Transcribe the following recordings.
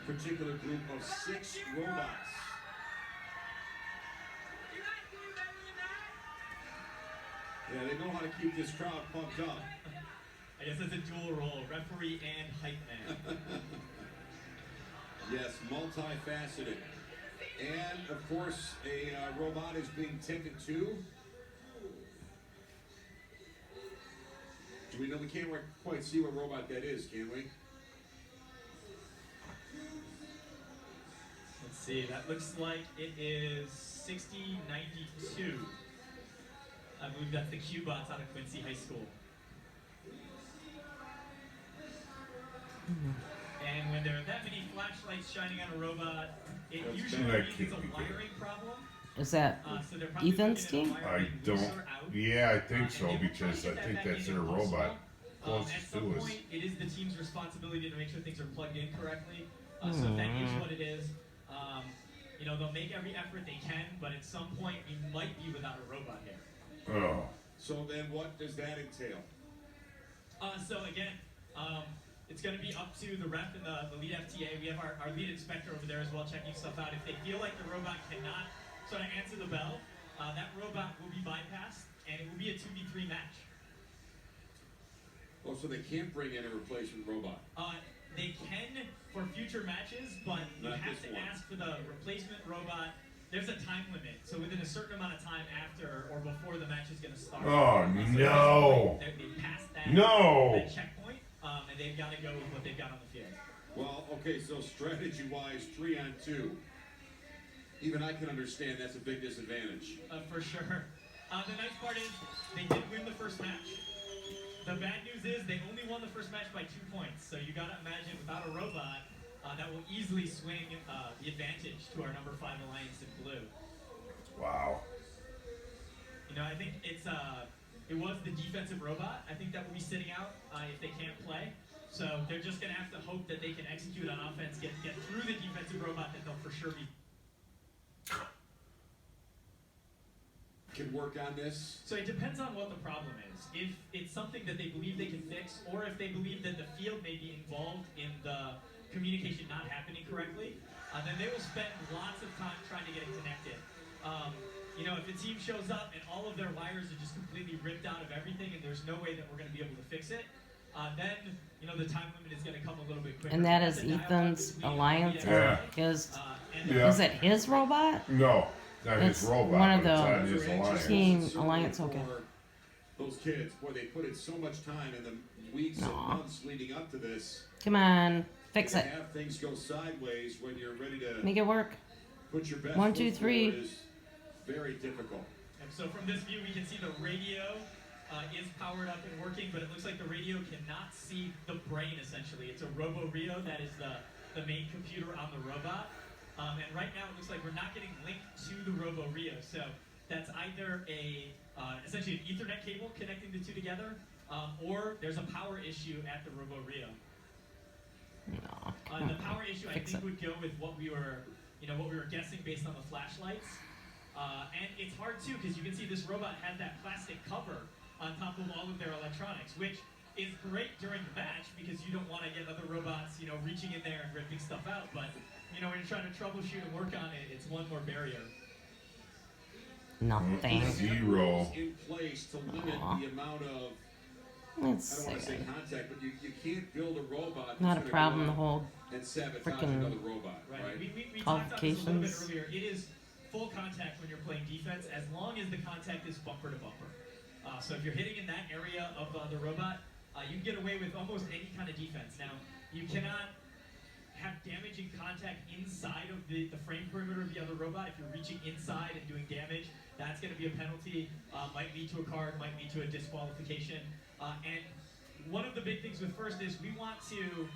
particular group of 6 robots. Yeah, they know how to keep this crowd pumped up. I guess it's a dual role, referee and hype man. Yes, multifaceted. And, of course, a robot is being tended to. Do we know? We can't quite see what robot that is, can we? Let's see, that looks like it is 6092. I believe that's the Q-bots out of Quincy High School. And when there are that many flashlights shining on a robot, it usually means it's a wiring problem. Is that So Ethan's team? I don't. Yeah, I think so, because I think that's their robot closest at some to us. point, it is the team's responsibility to make sure things are plugged in correctly. So if that is what it is, you know, they'll make every effort they can, but at some point, we might be without a robot here. Oh. So then what does that entail? So again, it's going to be up to the ref and the lead FTA. We have our lead inspector over there as well checking stuff out. If they feel like the robot cannot sort of answer the bell, that robot will be bypassed, and it will be a 2v3 match. Oh, so they can't bring in a replacement robot? They can for future matches, but you have to ask for the replacement robot. There's a time limit, so within a certain amount of time after or before the match is going to start. Oh, no. They passed that, No. that checkpoint, and they've got to go with what they've got on the field. Well, okay, so strategy-wise, 3-on-2. Even I can understand that's a big disadvantage. For sure. The nice part is they did win the first match. The bad news is they only won the first match by 2 points. So you got to imagine without a robot, that will easily swing the advantage to our number 5 alliance in blue. Wow. You know, I think it was the defensive robot. I think that will be sitting out if they can't play. So they're just going to have to hope that they can execute on offense, get through the defensive robot, that they'll for sure be. Can work on this? So it depends on what the problem is. If it's something that they believe they can fix, or if they believe that the field may be involved in the communication not happening correctly, then they will spend lots of time trying to get it connected. You know, if a team shows up and all of their wires are just completely ripped out of everything and there's no way that we're going to be able to fix it, then, you know, the time limit is going to come a little bit quicker. And that is Ethan's alliance? Yeah. His, Yeah. is it his robot? No, not his It's robot, one of but it's the on his alliance. team alliance, okay. Those kids, boy, they put in so much time in the weeks and months leading up to this. Come on, fix To it. have things go sideways when you're ready to Make it work. put your best 1, 2, foot 3. forward is very difficult. And so from this view, we can see the radio is powered up and working, but it looks like the radio cannot see the brain, essentially. It's a Robo-Rio, that is the main computer on the robot. And right now, it looks like we're not getting linked to the Robo-Rio. So that's either essentially an Ethernet cable connecting the two together, or there's a power issue at the Robo-Rio. No, The power issue, I Fix think, it. would go with what we were guessing based on the flashlights. And it's hard too, because you can see this robot has that plastic cover on top of all of their electronics, which is great during the match because you don't want to get other robots, you know, reaching in there and ripping stuff out. But, you know, when you're trying to troubleshoot and work on it, it's one more barrier. Nothing. Zero. In place to limit the amount of, Let's I don't want to say see. contact, but you can't build a robot Not a that's gonna problem go to out hold and sabotage frickin' another robot, right? We talked about this a little bit qualifications. earlier. It is full contact when you're playing defense, as long as the contact is bumper to bumper. So if you're hitting in that area of the robot, you can get away with almost any kind of defense. Now, you cannot have damaging contact inside of the frame perimeter of the other robot. If you're reaching inside and doing damage, that's going to be a penalty, might lead to a card, might lead to a disqualification. And one of the big things with First is we want to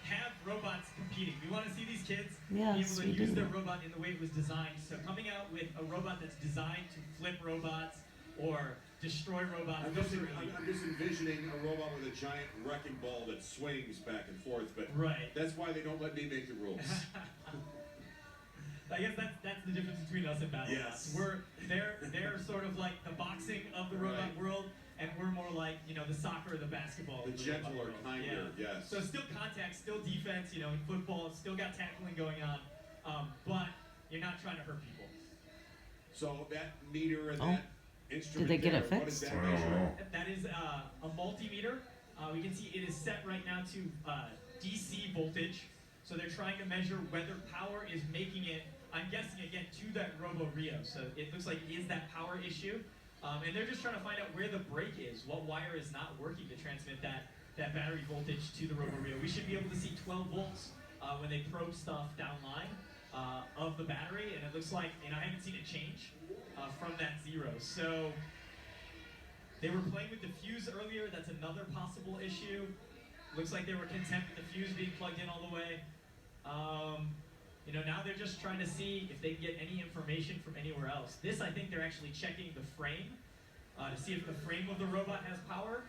have robots competing. We want to see these kids be Yes, able to we use do. their robot in the way it was designed. So coming out with a robot that's designed to flip robots or destroy robots. I'm just envisioning a robot with a giant wrecking ball that swings back and forth, but Right. that's why they don't let me make the rules. I guess that's the difference between us and BattleBots. Yes. They're sort of like the boxing of the robot Right. world. and we're more like, you know, the soccer or the basketball. The of gentler, robot world. kinder, Yeah. yes. So still contact, still defense, you know, in football, still got tackling going on, but you're not trying to hurt people. So that meter and Oh. that instrument Did they get there, it what does fixed? that I don't measure? know. That is a multimeter. We can see it is set right now to DC voltage. So they're trying to measure whether power is making it, I'm guessing again, to that Robo Rio. So it looks like it is that power issue. And they're just trying to find out where the break is, what wire is not working to transmit that battery voltage to the Robo Rio. We should be able to see 12 volts when they probe stuff downline of the battery. And it looks like, and I haven't seen it change from that 0. So they were playing with the fuse earlier. That's another possible issue. Looks like they were content with the fuse being plugged in all the way. You know, now they're just trying to see if they can get any information from anywhere else. This, I think they're actually checking the frame to see if the frame of the robot has power.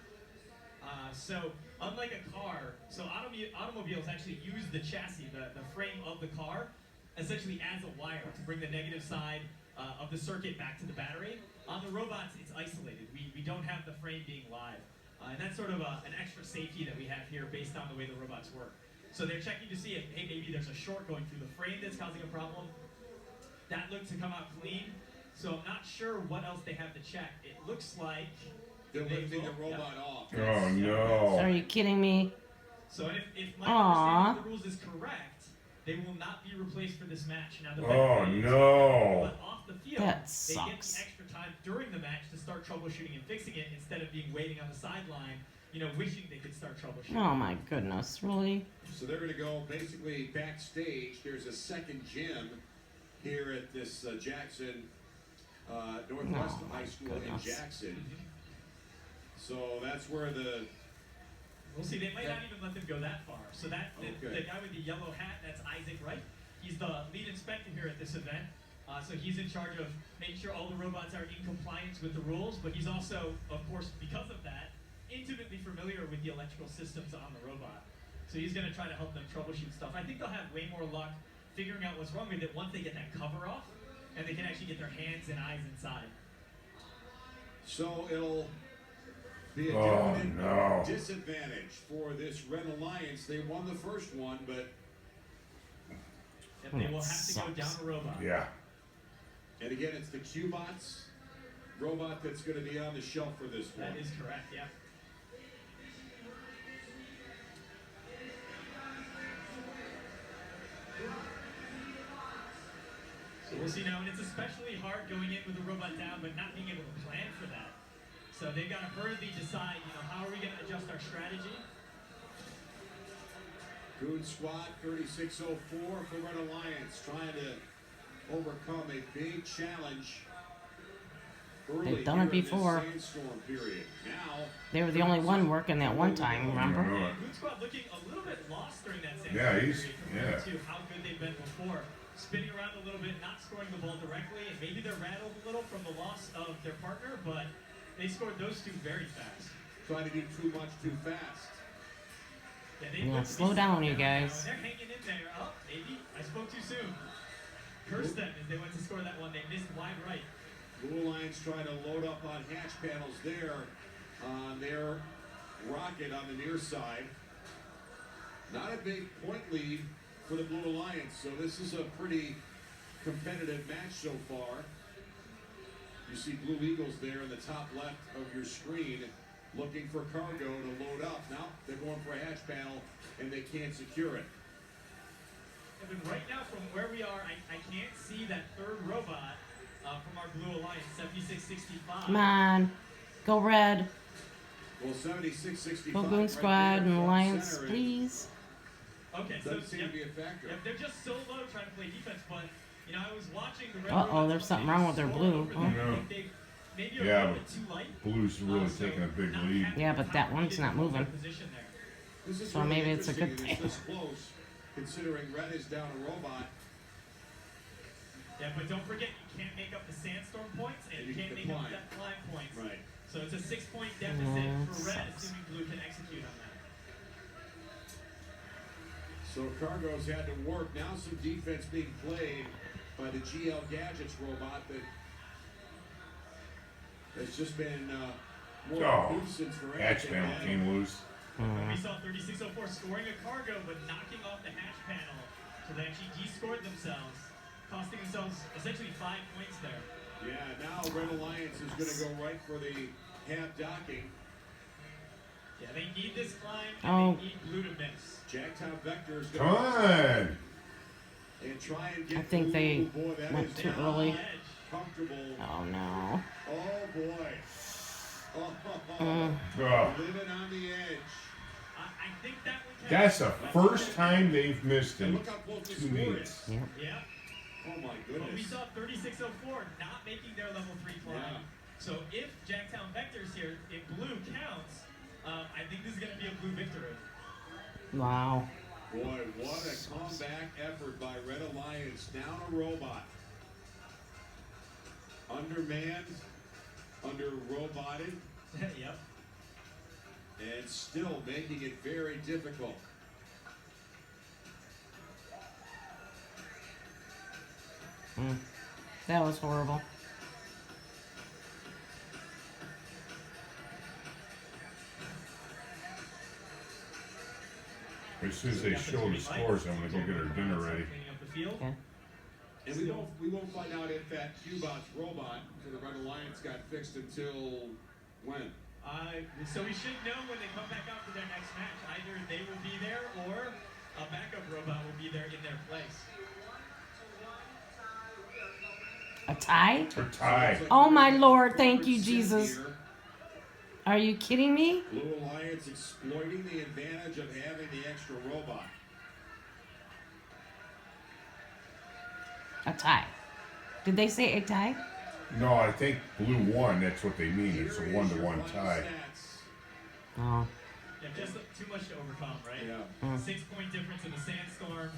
So unlike a car, so automobiles actually use the chassis, the frame of the car, essentially as a wire to bring the negative side of the circuit back to the battery. On the robots, it's isolated. We don't have the frame being live. And that's sort of an extra safety that we have here based on the way the robots work. So they're checking to see if, hey, maybe there's a short going through the frame that's causing a problem. That looked to come out clean. So I'm not sure what else they have to check. It looks like They're they lifting the will- robot yeah. off. Oh no. Are you kidding me? So if my Aw. understanding of the rules is correct, they will not be replaced for this match. Now, the Oh benefit is- no. But off the field, That they get the sucks. extra time during the match to start troubleshooting and fixing it instead of being waiting on the sideline, you know, wishing they could start troubleshooting. Oh my goodness, really? So they're going to go basically backstage. There's a second gym here at this Jackson Northwest Oh, High my School goodness. in Jackson. So that's where the We'll see. They might not even let them go that far. So the Okay. guy with the yellow hat, that's Isaac Wright. He's the lead inspector here at this event. So he's in charge of making sure all the robots are in compliance with the rules. But he's also, of course, because of that, intimately familiar with the electrical systems on the robot. So he's going to try to help them troubleshoot stuff. I think they'll have way more luck figuring out what's wrong with it once they get that cover off and they can actually get their hands and eyes inside. so it'll be a Oh, definite no. disadvantage for this Red Alliance. They won the first one, but And they will That have to go down sucks. a robot. Yeah. and again, it's the Qbots robot that's going to be on the shelf for this one. That is correct, yeah. So we'll see now, and it's especially hard going in with a robot down, but not being able to plan for that. So they've got to hurriedly decide, you know, how are we going to adjust our strategy? Goon Squad 3604 for Red Alliance, trying to overcome a big challenge early They've done it here in this before. sandstorm period. Now They were the only one working that one time, remember? Yeah. Goon Squad looking a little bit lost during that second Yeah, period he's- compared yeah. to how good they've been before. Spinning around a little bit, not scoring the ball directly, and maybe they're rattled a little from the loss of their partner, but they scored those two very fast. trying to do too much too fast. Yeah, they Yeah, look to be slow down, slowing you now, guys. and they're hanging in there. Oh, maybe I spoke too soon. Curse them as they went to score that one. They missed wide right. Blue Alliance trying to load up on hatch panels there on their rocket on the near side. Not a big point lead for the Blue Alliance, so this is a pretty competitive match so far. You see Blue Eagles there in the top left of your screen looking for cargo to load up. Now they're going for a hatch panel and they can't secure it. And then right now, from where we are, I can't see that third robot from our Blue Alliance, 7665. Come on. Go red. Well, 7665. Go Goon right Squad there and front Alliance, center, and please. Okay, so doesn't seem to be a factor. yep, they're just so low trying to play defense, but you know, I was watching the Red Uh-oh, Robots there's something maybe wrong with their score blue. over Oh. them. I Yeah. think they maybe are Yeah, a little but bit too light. Blue's really So taking a big not lead. having Yeah, the but that power one's needed not to hold their moving. position there. This is So really maybe it's a good interesting. thing. It's this close, considering Red is down a robot. Yeah, but don't forget, you can't make up the sandstorm points, and you can't make up that climb points. Right. So it's a 6-point deficit Yeah, for Red, sucks. assuming Blue can execute on that. So Cargo's had to work. Now some defense being played by the GL Gadgets robot that has just been more Oh, nuisance for hatch anything. panel came loose. We saw 3604 scoring a cargo, but knocking off the hatch panel. So they actually de-scored themselves, costing themselves essentially 5 points there. Yeah, now Red Alliance is going to go right for the half docking. Yeah, they need this climb, and Oh. they need blue to miss. Jacktown Vector is Come going to on. and try and get I think blue. they Boy, that went is too They're on early. the edge. comfortable. Oh no. Oh boy. Oh, Oh, living on the edge. I think that would count. that's the first time they've missed And in look how close the 2 score minutes. is. Yep. Yeah. Oh my But we goodness. saw 3604 not making their level 3 climb. Yeah. So if Jacktown Vector's here, if blue counts, I think this is going to be a blue victory. Wow. Boy, what a comeback effort by Red Alliance. Down a robot. Undermanned, under-roboted, Yep. and still making it very difficult. That was horrible. As soon as they show the scores, I'm gonna go get our dinner ready. Cleaning up the field. Okay. And we won't find out if that Cubot's robot for the Red Alliance got fixed until when? So we should know when they come back out for their next match. Either they will be there or a backup robot will be there in their place. A tie? Or tie. Oh my Lord, thank you, Jesus. Are you kidding me? Blue Alliance exploiting the advantage of having the extra robot. A tie. Did they say a tie? No, I think blue won. That's what they mean. It's a Here is 1-to-1 your final tie. stats. Oh. Yeah, just too much to overcome, right? Yeah. 6 point difference in the sandstorm.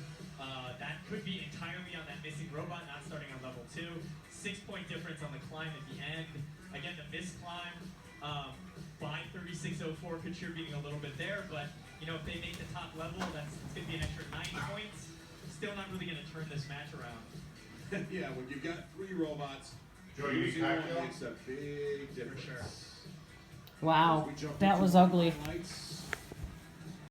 That could be entirely on that missing robot not starting on level 2. 6 point difference on the climb at the end. Again, the missed climb by 3604 contributing a little bit there, but you know if they make the top level, it's going to be an extra 9 points. Still not really going to turn this match around. Yeah, when you've got 3 robots, Joe, you losing need one cocktail? makes a big difference. sure. Wow. As we jump That into was the ugly. highlights.